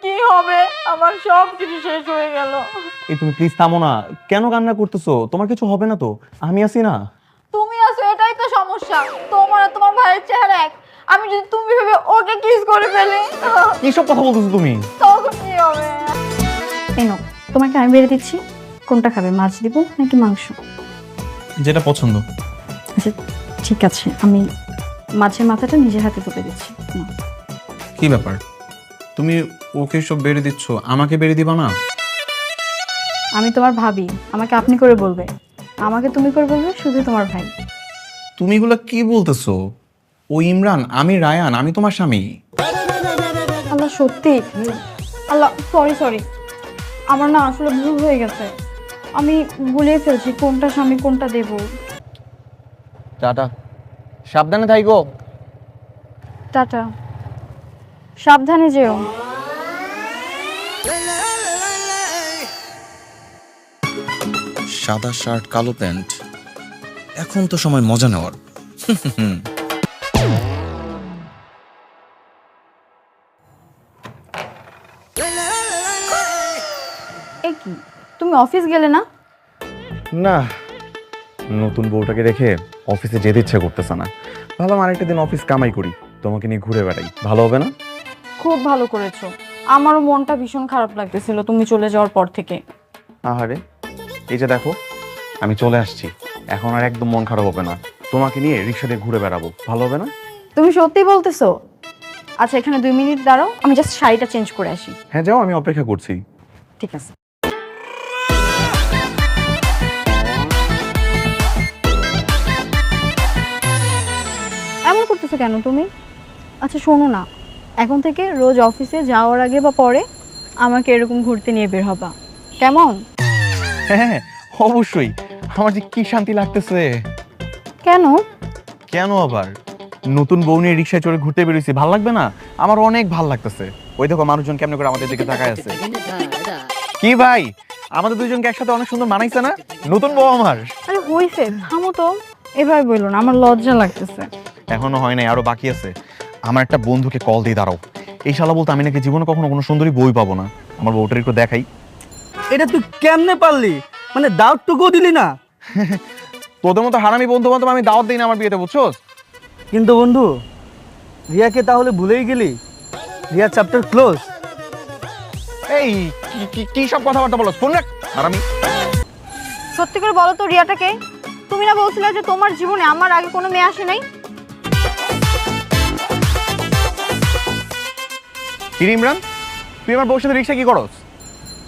কি হবে? আমার সব কিছু শেষ হয়ে গেল। এই তুমি প্লিজ থামো না, কেন কান্না করতেছো? তোমার কিছু হবে না তো, আমি আছি না। তুমি আছো এটাই তো সমস্যা। তোমার আর তোমার ভাইয়ের চেহারা এক। আমি যদি তুমি ভেবে ওকে কিস করে ফেলি কি সব কথা বলতেছো তুমি? তখন কি হবে? এনো, তোমাকে আমি বেড়ে দিচ্ছি। কোনটা খাবে, মাছ দিব নাকি মাংস? যেটা পছন্দ। আচ্ছা ঠিক আছে, আমি মাছের মাথাটা নিজের হাতে তুলে দিচ্ছি। নাও। কি ব্যাপার, তুমি ওকে সব বেড়ে দিচ্ছ, আমাকে বেড়ে দিবা না? আমি তোমার ভাবি, আমাকে আপনি করে বলবে, আমাকে তুমি করে বলবে শুধু তোমার ভাই। তুমি এগুলা কি বলতেছো? ও ইমরান, আমি রায়ান, আমি তোমার স্বামী। আল্লাহ সত্যি, আল্লাহ সরি সরি, আমার না আসলে ভুল হয়ে গেছে। আমি ভুলে ফেলছি কোনটা স্বামী কোনটা দেব। টাটা, সাবধানে থাইকো। টাটা, সাবধানে যেও। সাদা শার্ট কালো প্যান্ট, এখন তো সময় মজা নেওয়ার। এ কি, তুমি অফিস গেলে না? না, নতুন বউটাকে রেখে অফিসে যেতে ইচ্ছা করতেছে না। ভাবলাম আরেকটা দিন অফিস কামাই করি, তোমাকে নিয়ে ঘুরে বেড়াই, ভালো হবে না? খুব ভালো করেছো। আমারও মনটা ভীষণ খারাপ লাগতেছিল তুমি চলে যাওয়ার পর থেকে। আহারে, এই যে দেখো, আমি চলে আসছি, এখন আর একদম মন খারাপ হবে না। তোমাকে নিয়ে রিক্সা দিয়ে ঘুরে বেড়াবো, ভালো হবে না? তুমি সত্যি বলতেছো? আচ্ছা এখানে 2 মিনিট দাঁড়াও, আমি জাস্ট শাড়িটা চেঞ্জ করে আসি। হ্যাঁ যাও, আমি অপেক্ষা করছি। ঠিক আছে। এমন করতেছো কেন তুমি? আচ্ছা শোনো না, এখন থেকে রোজ অফিসে যাওয়ার আগে বা পরে আমাকে এরকম ঘুরতে নিয়ে বের হবা, কেমন? হ্যাঁ অবশ্যই, আমার যে কি শান্তি লাগতেছে। কেন? কেন আবার? নতুন বউ নিয়ে রিক্সায় চড়ে ঘুরতে বেরোইছি, ভাল লাগবে না? আমার অনেক ভাল লাগতেছে। ওই দেখো মানুষজন কেমন করে আমাদের দিকে তাকায় আছে। কি ভাই, আমাদের দুইজনকে একসাথে অনেক সুন্দর মানাইছে না? নতুন বউ আমার। আরে হইছে, থামো তো, এবার বললো না, আমার লজ্জা লাগতেছে। এখনো হয় নাই, আরো বাকি আছে। আমার একটা বন্ধুকে কল দিয়ে দাঁড়াও। এই শালা বলতে আমি নাকি জীবনে কখনো কোনো সুন্দরী বই পাবো না। আমার বউটার একটু দেখাই। এটা তুই কেমনে পারলি? মানে দাওয়াতটুকুও দিলি না? তোদের মতো হারামি বন্ধু বান্ধব আমি দাওয়াত দিই না আমার বিয়েতে, বুঝছোস? কিন্তু বন্ধু, রিয়াকে তাহলে ভুলেই গেলি? Riya chapter close. এই কি সব কথাবার্তা বলো? ফোন রাখ হারামি। সত্যি করে বলো তো রিয়াটাকে? তুমি না বলছিলে যে তোমার জীবনে আমার আগে কোনো মেয়ে আসে নাই? কি রে ইমরান, তুই আমার বউর সাথে রিক্সা কি করস?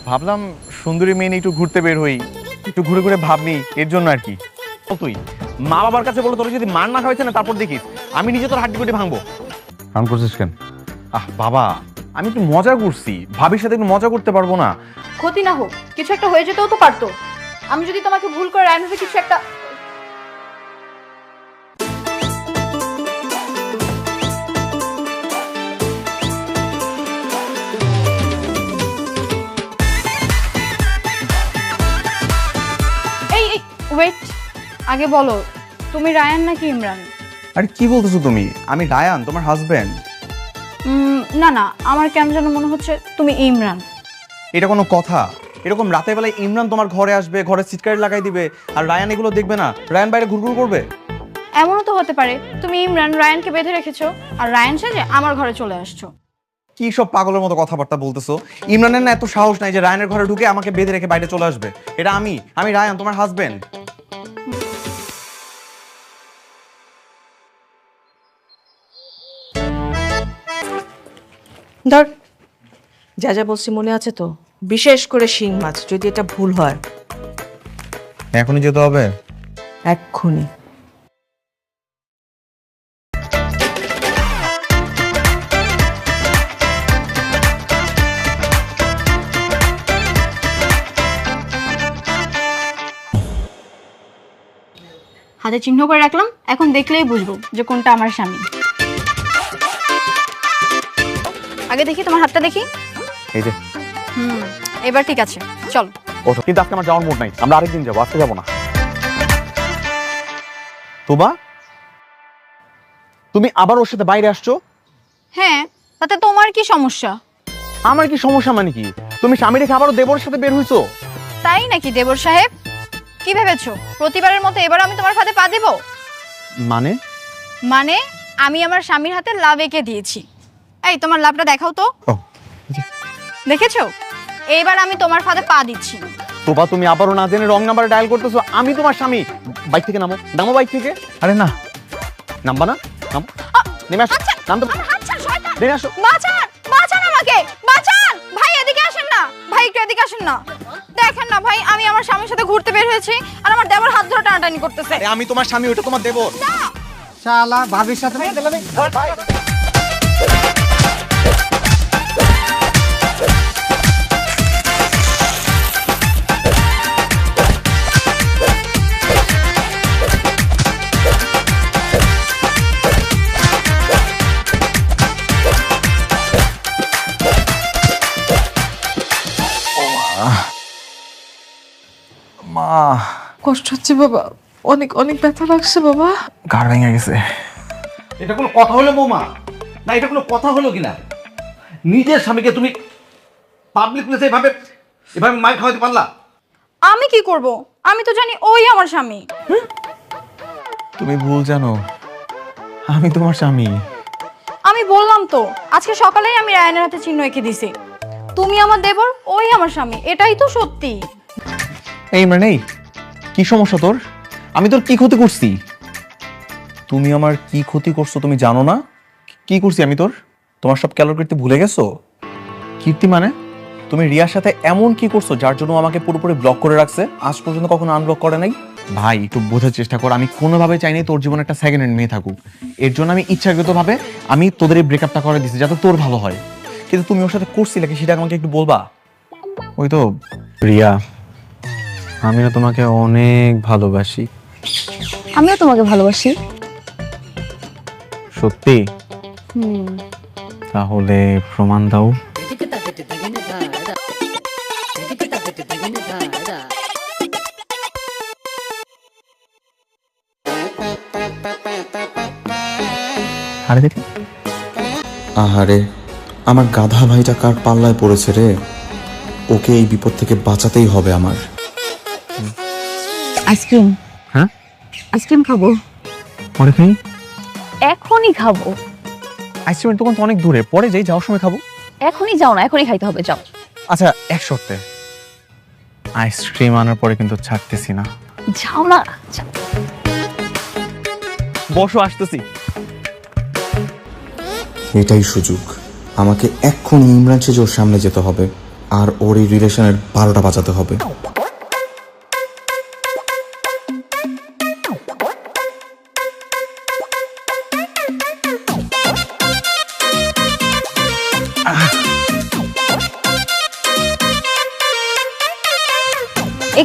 ভাবলাম সুন্দরী মেয়ে নিয়ে একটু ঘুরতে বের হই, একটু ঘুরে ঘুরে ভাবনি, এর জন্য আর কি। তুই মা বাবার কাছে বলো, তোর যদি মার না খাওয়াইছে না তারপর দেখিস আমি নিজে তোর হাড্ডি গুটি ভাঙবো। কাম করছিস কেন? বাবা, আমি একটু মজা করছি, ভাবির সাথে একটু মজা করতে পারবো না? ক্ষতি না হোক, কিছু একটা হয়ে যেতেও তো পারতো। আমি যদি তোমাকে ভুল করে রায়নুকে কিছু একটা... এই ওয়েট, আগে বলো তুমি রায়ান নাকি ইমরান? আরে কি বলতেছো তুমি? আমি রায়ান, তোমার হাজবেন্ড। না না, আমার কেন যেন মনে হচ্ছে তুমি ইমরান। এটা কোনো কথা? এরকম রাতের বেলায় ইমরান তোমার ঘরে আসবে, ঘরে সিটকারি লাগাই দিবে, আর রায়ান এগুলো দেখবে না? রায়ান বাইরে ঘুরঘুর করবে? এমনও তো হতে পারে তুমি ইমরান রায়ানকে বেঁধে রেখেছো আর রায়ান সেজে আমার ঘরে চলে আসছো। কি সব পাগলের মতো কথাবার্তা বলতেছো? ইমরানের না এত সাহস নাই যে রায়ানের ঘরে ঢুকে আমাকে বেঁধে রেখে বাইরে চলে আসবে। এটা আমি রায়ান, তোমার হাজবেন্ড। ধর, যা যা বলছি মনে আছে তো? বিশেষ করে শিং মাছ, যদি এটা ভুল হয় এখনই যেতে হবে? এক্ষুনি। হাতে চিহ্ন করে রাখলাম, এখন দেখলেই বুঝবো যে কোনটা আমার স্বামী। আগে দেখি তোমার হাতটা দেখি। এই যে। এবার ঠিক আছে, চলো। ওঠো, কিন্তু আজকে আমার যাওয়ার মুড নাই, আমরা আরেকদিন যাবো, আজকে যাবো না। তোবা, তুমি আবার ওর সাথে বাইরে আসছো? হ্যাঁ, তাতে তোমার কি সমস্যা? আমার কি সমস্যা মানে কি? তুমি স্বামী রেখে আবারও দেবরের সাথে বের হইছো? তাই নাকি দেবর সাহেব? কি ভেবেছো প্রতিবারের মতো এবার আমি তোমার ফাঁদে পা দেব? মানে মানে আমি আমার স্বামীর হাতে লাভ এঁকে দিয়েছি। এই তোমার লাভটা দেখাও তো। ও, দেখেছো? এইবার আমি তোমার ফাঁদে পা দিচ্ছি। তোবা তুমি আবারও না জেনে রং নাম্বারে ডায়াল করতেছো। আমি তোমার স্বামী। বাইক থেকে নামো, নামো বাইক থেকে। আরে না, নামবা না? নামো, নেমে আসো। নামতে আচ্ছা শয়তান, নেমে আসো। বাঁচান বাঁচান আমাকে, বাঁচান ভাই, এদিকে আসেন না ভাই, একটু এদিকে আসেন না। দেখেন না ভাই, আমি আমার স্বামীর সাথে ঘুরতে বের হয়েছি আর আমার দেবর হাত ধরে টানাটানি করতেছে। আরে আমি তোমার স্বামী, ওটা তোমার দেবর। শালা ভাবির সাথে মা, কষ্ট হচ্ছে বাবা, অনেক অনেক ব্যথা লাগছে বাবা। গাড় ভেঙে গেছে। এটা কোনো কথা হলো বৌমা? না এটা কোনো কথা হলো কিনা? নিজের স্বামীকে তুমি পাবলিক প্লেসে এভাবে মার খাওয়াতে পারলা? আমি কি করব? আমি তো জানি ওই আমার স্বামী। তুমি ভুল জানো, আমি তোমার স্বামী। আমি বললাম তো, আজকে সকালেই আমি রায়নের হাতে চিহ্ন এঁকে দিছি। তুমি আমার দেবর, ওই আমার স্বামী, এটাই তো সত্যি। এই মানে কি সমস্যা তোর? আমি তোর কি ক্ষতি করছি? তুমি আমার কি ক্ষতি করছো তুমি জানো না? কি করছি আমি তোর? তোমার সব ক্যালোর কীর্তি ভুলে গেছো? কীর্তি মানে তুমি রিয়ার সাথে এমন কি করছো যার জন্য আমাকে পুরোপুরি ব্লক করে রাখছে? আজ পর্যন্ত কখনো আনব্লক করে নাই। ভাই একটু বোঝার চেষ্টা কর, আমি কোনোভাবে চাইনি তোর জীবনে একটা সেকেন্ড হ্যান্ড মেয়ে থাকুক। এর জন্য আমি ইচ্ছাকৃতভাবে আমি তোদের এই ব্রেকআপটা করে দিছি যাতে তোর ভালো হয়। কিন্তু তুমি ওর সাথে করছিলে কি সেটা আমাকে একটু বলবা? ওই তো রিয়া, আমি না তোমাকে অনেক ভালোবাসি। আমিও তোমাকে ভালোবাসি। সত্যি? তাহলে প্রমাণ দাও। আরে দেখি। আহারে, আমার গাধা ভাইটা কার পাল্লায় পড়েছে রে। ওকে এই বিপদ থেকে বাঁচাতেই হবে আমার। আইসক্রিম। হ্যাঁ, আইসক্রিম খাবো। পরে খাই। এখনই খাবো। আইসক্রিমের দোকান তো অনেক দূরে, পরে যাই, যাওয়ার সময় খাবো। এখনই যাও না, এখনই খাইতে হবে, যাও। আচ্ছা এক শর্তে, আইসক্রিম আনার পরে কিন্তু ছাড়তেছি না। যাও না, যাও। বসো, আসতেছি। এটাই সুযোগ, আমাকে এক্ষুনি ইমরান সেজোর সামনে যেতে হবে আর ওর এই রিলেশনের 12টা বাজাতে হবে।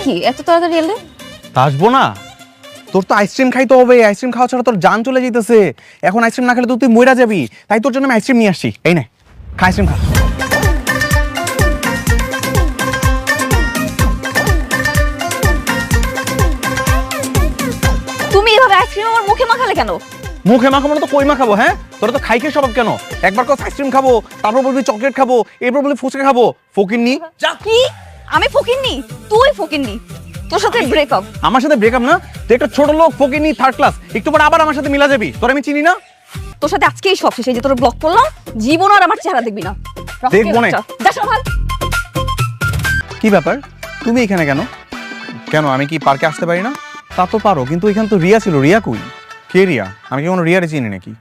কি এত তাড়াতাড়ি এলে? আসবো না? তোর তো আইসক্রিম খাইতে হবে, আইসক্রিম খাওয়া ছাড়া তোর জান চলে যেতেছে। এখন আইসক্রিম না খেলে তো তুই মইরা যাবি, তাই তোর জন্য আমি আইসক্রিম নিয়ে আসছি। এই নে, খা আইসক্রিম খা। তুমি এভাবে আইসক্রিম আমার মুখে মাখালে কেন? মুখে মাখাবো না তো কই মাখাবো? হ্যাঁ, তোরা তো খাইকে স্বভাব কেন? একবার কত আইসক্রিম খাবো, তারপর বলবি চকলেট খাবো, এরপর বলবি ফুচকা খাবো। ফকিন্নি যা। কি? আমি ফকিন্নি? তুই ফকিন্নি, তোর সাথে ব্রেকআপ। আমার সাথে ব্রেকআপ না? তুই একটা ছোট লোক, ফকিন্নি, থার্ড ক্লাস। একটু পরে আবার আমার সাথে মিলা যাবি। তোর আমি চিনি না। তোর সাথে আজকেই সব শেষ। এই যে তোর ব্লক করলাম, জীবন আর আমার চেহারা দেখবি না। দেখবো না। যা সকাল। কি ব্যাপার, তুমি এখানে কেন? কেন আমি কি পার্কে আসতে পারি না? তা তো পারো, কিন্তু এখানে তো রিয়া ছিল। রিয়া কই? কে রিয়া? আমি কি কোনো রিয়ারে চিনি নাকি?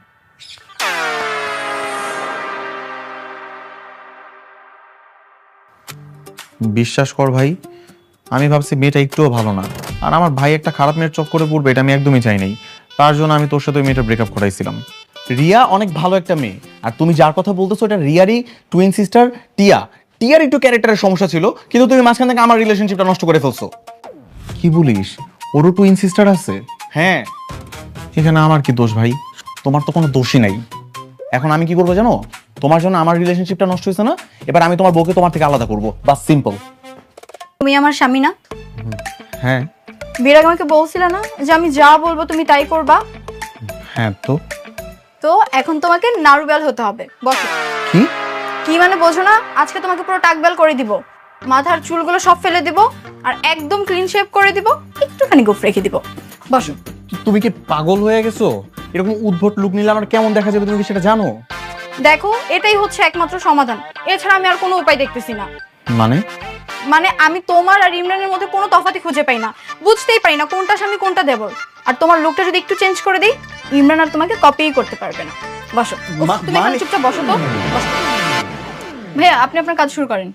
বিশ্বাস কর ভাই, আমি ভাবছি মেয়েটা একটুও ভালো না। আর আমার ভাই একটা খারাপ মেয়ের চক্করে পড়বে এটা আমি একদমই চাই নাই। তার জন্য আমি তোর সাথে ওই মেয়েটা ব্রেকআপ করাইছিলাম। রিয়া অনেক ভালো একটা মেয়ে, আর তুমি যার কথা বলতেছো এটা রিয়ারই টুইন সিস্টার টিয়া। টিয়ার একটু ক্যারেক্টারের সমস্যা ছিল, কিন্তু তুমি মাঝখান থেকে আমার রিলেশনশিপটা নষ্ট করে ফেলছো। কি বলিস? ওরও টুইন সিস্টার আছে? হ্যাঁ। এখানে আমার কি দোষ ভাই? তোমার তো কোনো দোষই নাই। এখন আমি কি করবো জানো? তোমার জন্য আমার রিলেশনশিপটা নষ্ট হয়েছে না, এবার আমি তোমার বউকে তোমার থেকে আলাদা করবো, বাস সিম্পল। তুমি আমার স্বামী না? হ্যাঁ। বিয়ের আগে আমাকে বলছিলে না যে আমি যা বলবো তুমি তাই করবা? হ্যাঁ তো তো এখন তোমাকে নারুবেল হতে হবে। বসো। কি? কি মানে বোঝো না? আজকে তোমাকে পুরো টাকবেল করে দিব, মাথার চুলগুলো সব ফেলে দিব, আর একদম ক্লিন শেভ করে দিব, একটুখানি গোফ রেখে দিব। বসো। তুমি কি পাগল হয়ে গেছো? এরকম উদ্ভট লুক নিলে আমার কেমন দেখা যাবে তুমি কি সেটা জানো? দেখো, এটাই হচ্ছে একমাত্র সমাধান, এছাড়া আমি আর কোনো উপায় দেখতেছি না। মানে আমি তোমার আর ইমরানের মধ্যে কোনো তফাৎই খুঁজে পাই না, বুঝতেই পারি না কোনটা স্বামী কোনটা দেবর। আর তোমার লুকটা যদি একটু চেঞ্জ করে দিই, ইমরান আর তোমাকে কপিই করতে পারবে না। বসো। উফ, তুমি এখানে চুপচাপ বসো তো। বসো। ভাইয়া, আপনি আপনার কাজ শুরু করেন।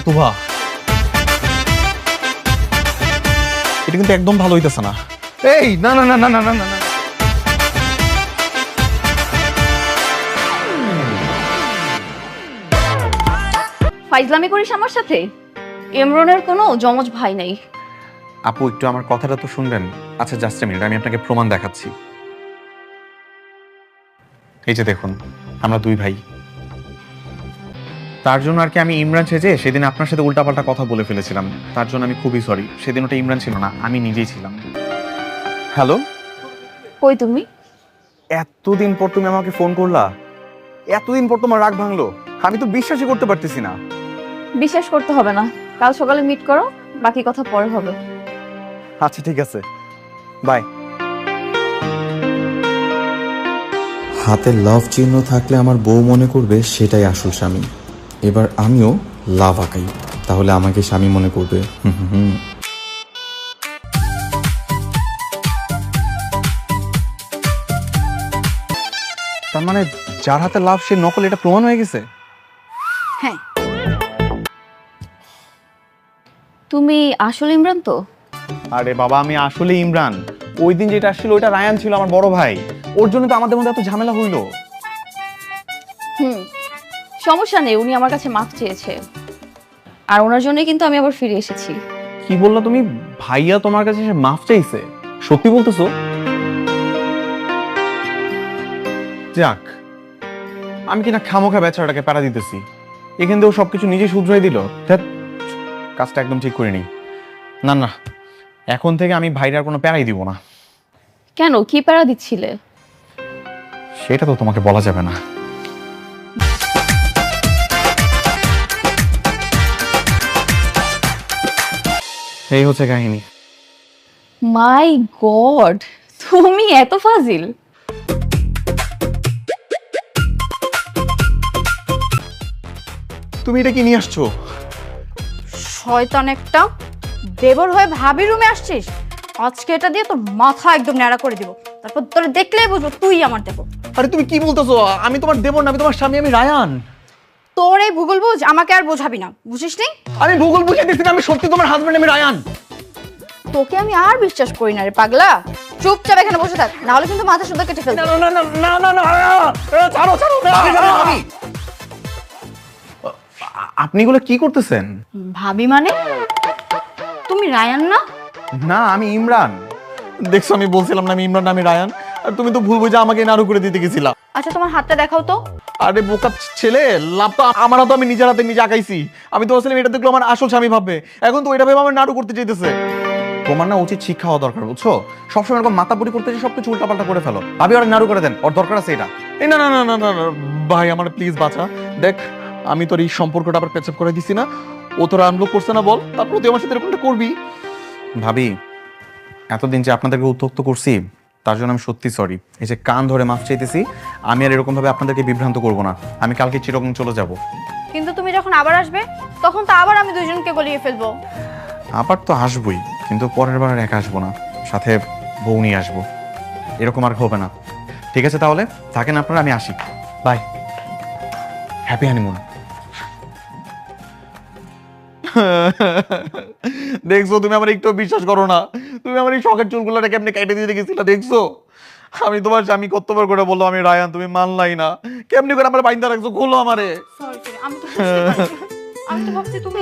তুভা, এটা কিন্তু একদম ভালো হইতেছে না। এই না না না না না না না না। ফাইজলামি করিস আমার সাথে? ইমরানের কোনো যমজ ভাই নাই। আপু, একটু আমার কথাটা তো শুনবেন। আচ্ছা, জাস্ট এ মিনিট, আমি আপনাকে প্রমাণ দেখাচ্ছি। এই যে দেখুন, আমরা দুই ভাই। তার জন্য আর কি আমি ইমরান সেজে সেদিন আপনার সাথে উল্টাপাল্টা কথা বলে ফেলেছিলাম। তার জন্য আমি খুবই সরি। সেদিন ওটা ইমরান ছিল না, আমি নিজেই ছিলাম। হ্যালো, কই তুমি? এতদিন পর তুমি আমাকে ফোন করলা? এতদিন পর তোমার রাগ ভাঙলো? আমি তো বিশ্বাসই করতে পারতেছি না। বিশ্বাস করতে হবে না, কাল সকালে মিট করো, বাকি কথা পরে হবে। আচ্ছা ঠিক আছে, বাই। হাতে লাভ চিহ্ন থাকলে আমার বউ মনে করবে সেটাই আসল স্বামী। এবার আমিও লাভ আঁকাই, তাহলে আমাকে স্বামী মনে করবে। তার মানে যার হাতে লাভ সে নকল, এটা প্রমাণ হয়ে গেছে? হ্যাঁ। তুমি আসল ইমরান তো? আরে বাবা, আমি আসলে ইমরান। ওই দিন যেটা আসছিল ওইটা রায়ান ছিল, আমার বড় ভাই। ওর জন্য তো আমাদের মধ্যে এত ঝামেলা হইলো। সমস্যা নেই, উনি আমার কাছে মাফ চেয়েছে, আর ওনার জন্যই কিন্তু আমি আবার ফিরে এসেছি। কি বললা তুমি? ভাইয়া তোমার কাছে এসে মাফ চাইছে? সত্যি বলতেছো? যাক, আমি কিনা খামোখা বেচারাটাকে প্যারা দিতেছি, এখান থেকেও সবকিছু নিজে শুধরাই দিল। ধ্যাৎ, কাজটা একদম ঠিক করিনি। না না, এখন থেকে আমি ভাইরার কোনো প্যারাই দিব না। কেন, কি প্যারা দিচ্ছিলে? সেটা তো তোমাকে বলা যাবে না। এই হচ্ছে কাহিনী। মাই গড, তুমি এত ফাজিল! তুমি এটা কি নিয়ে আসছো? শয়তান একটা, দেবর হয়ে ভাবি রুমে আসছিস? আজকে এটা দিয়ে তোর মাথা একদম ন্যাড়া করে দিব, তারপর তোর দেখলেই বুঝবো তুই আমার দেবর। আরে তুমি কি বলতেছো? আমি তোমার দেবর না, আমি তোমার স্বামী, আমি রায়ান। তোর এই ভূগোল বুঝ আমাকে আর বোঝাবি না, বুঝিস নি? আমি ভূগোল বুঝে দিচ্ছি না, আমি সত্যি তোমার হাজবেন্ড, আমি রায়ান। তোকে আমি আর বিশ্বাস করি না রে পাগলা। চুপচাপ এখানে বসে থাক, নাহলে কিন্তু মাথা সুদ্ধা কেটে ফেলবো। না না না না না না, ছাড়ো ছাড়ো। আপনি এগুলো কি করতেছেন? ভাবি মানে? তুমি রায়ান না? না, আমি ইমরান। দেখছো, আমি বলছিলাম না আমি ইমরান, আমি রায়ান। আর তুমি তো ভুল বুঝে আমাকে নাড়ু করে দিতে গেছিলা। আচ্ছা, তোমার হাতটা দেখাও তো। আরে বোকা ছেলে, লাভ তো আমার হাতে, আমি নিজের হাতে নিজে আঁকাইছি। আমি তো আসলে এটা দেখলো আমার আসল স্বামী ভাববে, এখন তো এটা ভেবে আমার নাড়ু করতে চাইতেছে। তোমার না উচিত শিক্ষা হওয়া দরকার, বুঝছো? সবসময় এরকম মাতাপুরি করতে যে সবকিছু উল্টাপাল্টা করে ফেলো। ভাবি ওরা নাড়ু করে দেন, ওর দরকার আছে এটা। এই না না না না না ভাই, আমার প্লিজ বাঁচা। দেখ, আমি তোর এই সম্পর্কটা আবার পেছাপ করে দিছি না, ও তোর আনব্লক করছে না বল, তারপর তুই আমার সাথে এরকমটা করবি? ভাবি, এতদিন যে আপনাদেরকে উত্ত্যক্ত করছি তার জন্য আমি সত্যি সরি। এই যে কান ধরে মাফ চাইতেছি, আমি আর এরকম ভাবে আপনাদেরকে বিভ্রান্ত করব না। আমি কালকে চিরকম চলে যাব। কিন্তু তুমি যখন আবার আসবে, তখন তো আবার আমি দুইজনকে গলিয়ে ফেলবো। আবার তো আসবই, কিন্তু পরের বার আর একা আসবো না, সাথে বউ নিয়ে আসবো। এরকম আর হবে না। ঠিক আছে তাহলে থাকেন আপনারা, আমি আসি। Bye, happy honeymoon. দেখছো, তুমি আমার একটু বিশ্বাস করো না। তুমি আমার এই শখের চুলগুলোটা কেমনি কেটে দিতে গেছিলা, দেখছো? আমি তোমার স্বামী কতবার করে বললো আমি রায়ান, তুমি মানলাই না। কেমনি করে আমার বাইন্দা রাখছো, খোলো আমারে। সরি, আমি তো বুঝতে পারিনি। আমি তো ভাবছি তুমি